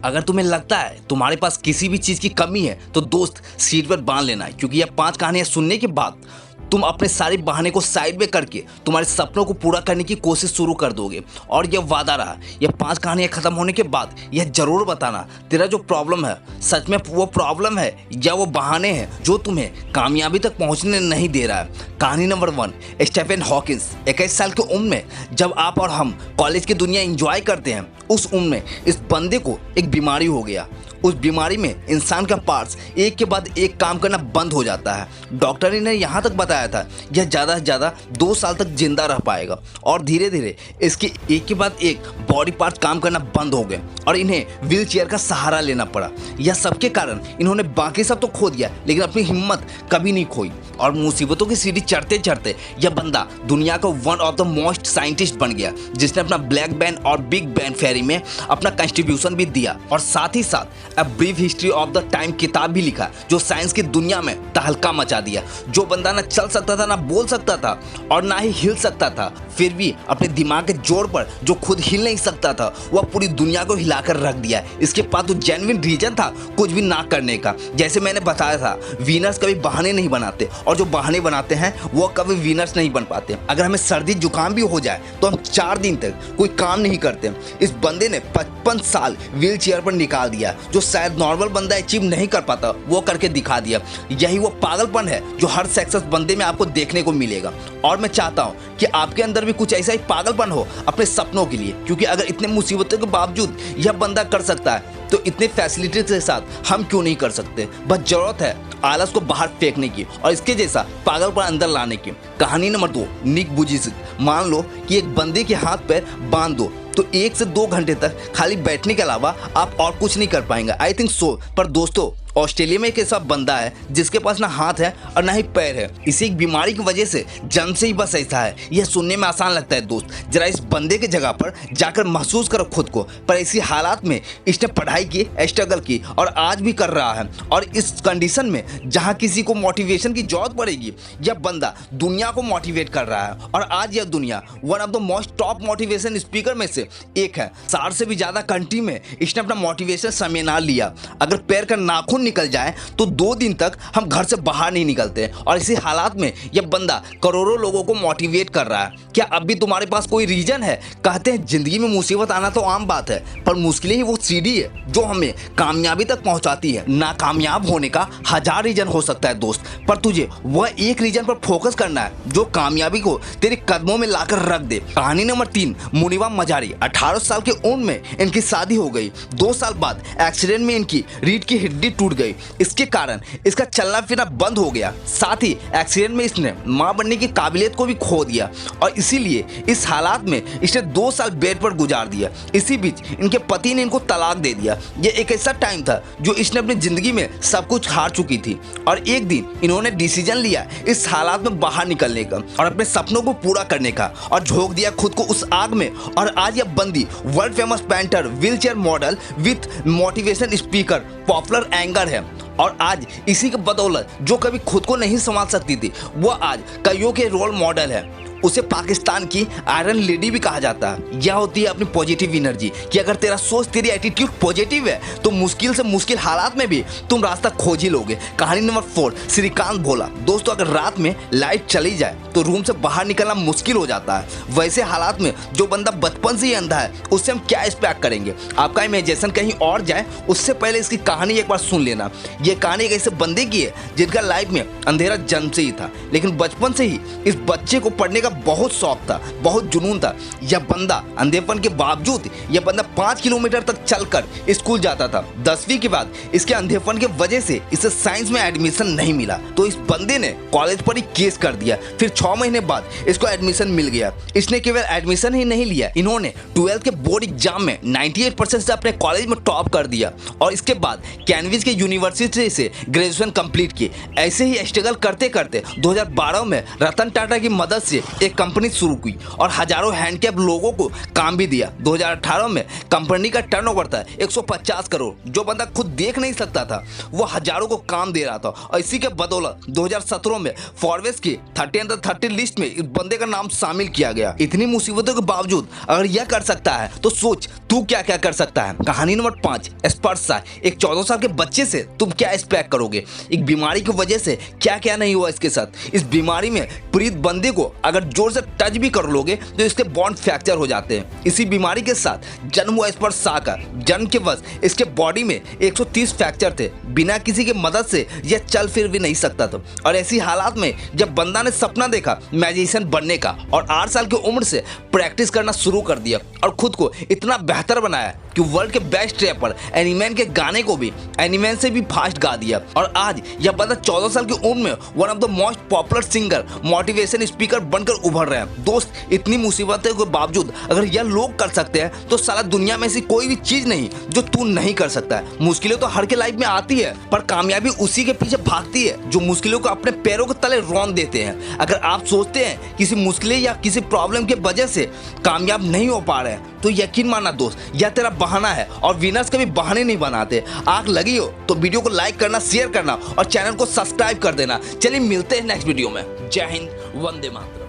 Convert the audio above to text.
अगर तुम्हें लगता है तुम्हारे पास किसी भी चीज की कमी है तो दोस्त सीट पर बांध लेना है, क्योंकि यह 5 कहानियां सुनने के बाद तुम अपने सारे बहाने को साइड में करके तुम्हारे सपनों को पूरा करने की कोशिश शुरू कर दोगे। और यह वादा रहा, यह 5 कहानियां खत्म होने के बाद यह जरूर बताना तेरा जो प्रॉब्लम है सच में वो प्रॉब्लम है या वो बहाने हैं जो तुम्हें कामयाबी तक पहुंचने नहीं दे रहा है। कहानी नंबर 1, स्टीफन हॉकिंस। 21 साल की उम्र में जब आप और हम कॉलेज की दुनिया एंजॉय करते हैं, उस उम्र में इस बंदे को एक बीमारी हो गया। उस बीमारी में इंसान का पार्ट्स एक के बाद एक काम करना बंद हो जाता है। डॉक्टर ने यहाँ तक बताया था यह ज़्यादा से ज़्यादा 2 साल तक जिंदा रह पाएगा। और धीरे धीरे इसके एक के बाद एक बॉडी पार्ट काम करना बंद हो गए और इन्हें व्हील चेयर का सहारा लेना पड़ा। यह सबके कारण इन्होंने बाकी सब तो खो दिया, लेकिन अपनी हिम्मत कभी नहीं खोई। और मुसीबतों की सीढ़ी चढ़ते चढ़ते यह बंदा दुनिया का one of the most scientist बन गया, जिसने अपना ब्लैक बैंग और बिग बैंग थियरी में अपना कंट्रीब्यूशन भी दिया। और साथ ही साथ a brief history of the time किताब भी लिखा, जो साइंस की दुनिया में तहलका मचा दिया। जो बंदा ना चल सकता था, ना बोल सकता था और ना ही हिल सकता था, फिर भी अपने दिमाग के जोर पर जो खुद हिल नहीं सकता था वह पूरी दुनिया को हिलाकर रख दिया। इसके पास तो जेन्युइन रीजन था कुछ भी ना करने का। जैसे मैंने बताया था, विनर्स कभी बहाने नहीं बनाते और जो बहाने बनाते हैं वो कभी विनर्स नहीं बन पाते। अगर हमें सर्दी जुकाम भी हो जाए तो हम 4 दिन तक कोई काम नहीं करते। इस बंदे ने 55 साल व्हील चेयर पर निकाल दिया, जो शायद नॉर्मल बंदा अचीव नहीं कर पाता, वो करके दिखा दिया। यही वो पागलपन है जो हर सक्सेस बंदे में आपको देखने को मिलेगा। और मैं चाहता हूं कि आपके अंदर भी कुछ ऐसा ही पागलपन हो अपने सपनों के लिए, क्योंकि अगर इतने मुसीबतों के बावजूद यह बंदा कर सकता है तो इतने फैसिलिटीज के साथ हम क्यों नहीं कर सकते। बस जरूरत है आलस को बाहर फेंकने की और इसके जैसा पागलपन अंदर लाने की। कहानी नंबर 2, निक वुइचिच। मान लो कि एक बंदे के हाथ पैर बांध दो तो 1 से 2 घंटे तक खाली बैठने के अलावा आप और कुछ नहीं कर पाएंगे। I think so. पर दोस्तों, ऑस्ट्रेलिया में एक ऐसा बंदा है जिसके पास ना हाथ है और ना ही पैर है। इसी एक बीमारी की वजह से जन्म से ही बस ऐसा है। यह सुनने में आसान लगता है दोस्त, जरा इस बंदे के जगह पर जाकर महसूस करो खुद को। पर ऐसी हालात में इसने पढ़ाई की, स्ट्रगल की और आज भी कर रहा है। और इस कंडीशन में जहां किसी को मोटिवेशन की जरूरत पड़ेगी, यह बंदा दुनिया को मोटिवेट कर रहा है। और आज यह दुनिया one of the most top motivation speaker में से एक है। 60 से भी ज्यादा कंट्री में इसने अपना मोटिवेशन सेमिनार लिया। अगर पैर का नाखून निकल जाए तो 2 दिन तक हम घर से बाहर नहीं निकलते। और इसी हालात में यह बंदा करोड़ों लोगों को मोटिवेट कर रहा है। क्या अब भी तुम्हारे पास कोई रीजन है? कहते हैं जिंदगी में मुसीबत आना तो आम बात है, पर मुश्किलें ही वो सीढ़ी है जो हमें कामयाबी तक पहुंचाती है। नाकामयाब होने का 1000 रीजन हो सकता है दोस्त, पर तुझे वह एक रीजन पर फोकस करना है जो कामयाबी को तेरे कदमों में लाकर रख दे। कहानी नंबर 3, मुनीवा मजारी। 18 साल की उम्र में इनकी शादी हो गई। 2 साल बाद एक्सीडेंट में इनकी रीढ़ की हड्डी टूट गई। इसके कारण इसका चलना फिरना बंद हो गया। साथ ही एक्सीडेंट में इसने मां बनने की काबिलियत को भी खो दिया और इसीलिए इस हालात में इसने 2 साल बेड पर गुजार दिया। इसी बीच इनके पति ने इनको तलाक दे दिया। ये एक ऐसा टाइम था जो इसने अपनी जिंदगी में सब कुछ हार चुकी थी। और एक दिन इन्होंने डिसीजन लिया इस हालात में बाहर निकलने का और अपने सपनों को पूरा करने का, और झोंक दिया खुद को उस आग में। और आज यह बंदी world famous painter, wheelchair model with motivation speaker, popular anchor है। और आज इसी के बदौलत जो कभी खुद को नहीं संभाल सकती थी, वो आज कईयों के रोल मॉडल है। उसे पाकिस्तान की आयरन लेडी भी कहा जाता है। यह होती है अपनी पॉजिटिव एनर्जी, कि अगर तेरा सोच, तेरी एटीट्यूड पॉजिटिव है तो मुश्किल से मुश्किल हालात में भी तुम रास्ता खोज ही लोगे। कहानी नंबर 4, श्रीकांत भोला। दोस्तों, अगर रात में लाइट चली जाए तो रूम से बाहर निकलना मुश्किल हो जाता है। वैसे हालात में जो बंदा बचपन से ही अंधा है, उससे हम क्या एक्सपेक्ट करेंगे? आपका इमेजिनेशन कहीं और जाए उससे पहले इसकी कहानी एक बार सुन लेना। यह कहानी एक ऐसे बंदे की है जिनका लाइफ में अंधेरा जन्म से ही था, लेकिन बचपन से ही इस बच्चे को पढ़ने का बहुत शौक था, बहुत जुनून था। यह बंदा अंधेपन के बावजूद यह बंदा 5 किलोमीटर तक चलकर स्कूल जाता था। 10वीं के बाद इसके अंधेपन के वजह से इसे साइंस में एडमिशन नहीं मिला, तो इस बंदे ने कॉलेज पर ही केस कर दिया। फिर 6 महीने बाद इसको एडमिशन मिल गया। इसने केवल एडमिशन ही नहीं लिया, इन्होंने 12th के बोर्ड एग्जाम में 98% से अपने कॉलेज में टॉप कर दिया और इसके बाद कैम्ब्रिज के यूनिवर्सिटी से ग्रेजुएशन कंप्लीट की। ऐसे ही स्ट्रगल करते करते 2012 में रतन टाटा की मदद से एक कंपनी शुरू की और हजारों हैंडकैप लोगों को काम भी दिया। 2018 में कंपनी का टर्नओवर था 150 करोड़। जो बंदा खुद देख नहीं सकता था वो हजारों को काम दे रहा था और इसी के बदौलत 2017 में फॉर्ब्स की 30 under 30 लिस्ट में इस बंदे का नाम शामिल किया गया। इतनी मुसीबतों के बावजूद अगर यह कर सकता है तो सोच तू क्या क्या कर सकता है। कहानी नंबर 5, स्पर्शा। एक 14 साल के बच्चे से तुम क्या एक्सपेक्ट करोगे। एक बीमारी की वजह से क्या क्या नहीं हुआ इसके साथ। इस बीमारी में पीड़ित बंदे को अगर जोर से टच भी कर लोगे तो इसके बॉन्ड फ्रैक्चर हो जाते हैं। इसी बीमारी के साथ जन्म हुआ स्पर्शा का। जन्म के वक्त इसके बॉडी में 130 फ्रैक्चर थे। बिना किसी की मदद से यह चल फिर भी नहीं सकता था। और ऐसी हालात में जब बंदा ने सपना देखा मैजिशियन बनने का और 8 साल की उम्र से प्रैक्टिस करना शुरू कर दिया और खुद को इतना बेहतर बनाया कि वर्ल्ड के बेस्ट रैपर एनिमैन के गाने को भी एनिमैन से भी फास्ट गा दिया। और आज यह बंदा 14 साल की उम्र में one of the most popular singer, motivation speaker बनकर उभर रहे हैं। दोस्त, इतनी मुसीबतों के बावजूद अगर यह लोग कर सकते हैं तो साला दुनिया में ऐसी कोई भी चीज नहीं जो तू नहीं कर सकता है। मुश्किलें तो हर के लाइफ में आती है, पर कामयाबी उसी के पीछे भागती है जो मुश्किलों को अपने पैरों के तले रौंद देते हैं। अगर आप सोचते हैं किसी मुश्किल या किसी प्रॉब्लम के वजह से कामयाब नहीं हो पा रहे हैं तो यकीन मानना दोस्त, यह तेरा बहाना है और विनर्स कभी बहाने नहीं बनाते। आग लगी हो तो वीडियो को लाइक करना, शेयर करना और चैनल को सब्सक्राइब कर देना। चलिए मिलते हैं नेक्स्ट वीडियो में। जय हिंद, वंदे मातरम।